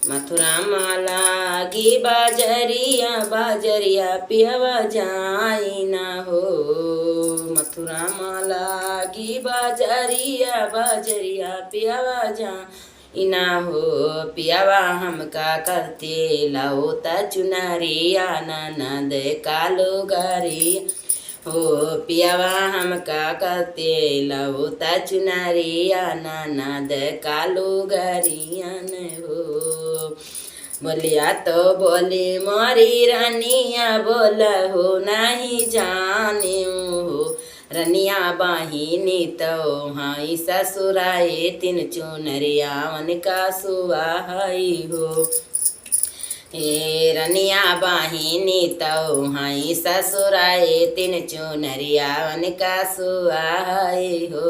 मथुरा माला गी बाजरिया बाजरिया पियवा जाई ना हो। मथुरा माला गी बाजरिया बाजरिया पियवा जाई ना हो। पियवा हमका करते लाओता चुनरिया ननद कालो गारी हो। पियवा हमका करते लाओता चुनरिया ननद कालो गरियन हो। बोलिया तो बोली मोरी रनिया बोल हो नहीं जाने हो। रनिया बाहिनी तो हाई ससुराए तिन चुनरिया उनका सुहाई हो। हे रनिया बाहिनी तो हाई ससुराए तिन चुनरिया उनका सुहाई हो।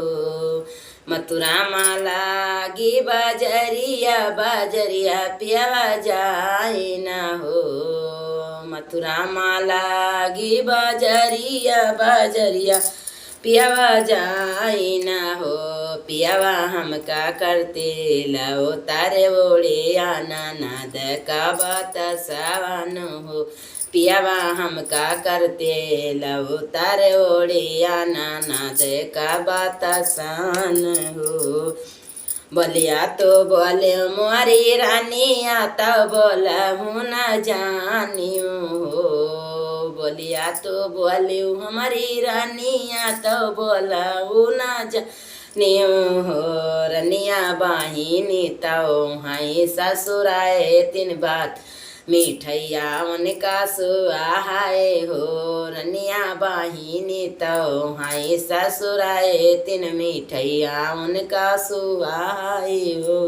मथुरा माला गी बाजरिया बाजरिया पियवा जाई ना हो। मथुरा माला गी बाजरिया बाजरिया पियवा जाई ना हो। पियवा हमका करते लाओ तारे ओढ़े ननद का बात सावन हो। पियवा हमका करते लाओ तारे ओढ़े ननद का बात सान हो। बोलिया तो बोले मोरी रानिया तो बोला हूँ न जानियो हो। बोलिया तो बोले हमारी रानिया तो बोला हूँ न जानियो हो। रनिया बाहिनी तो हाई ससुराए तीन बात मिठैया उनका सुहाए हो। रनिया बाहिनी तो हाई ससुराए तीन मिठैया उनका सुहाए हो।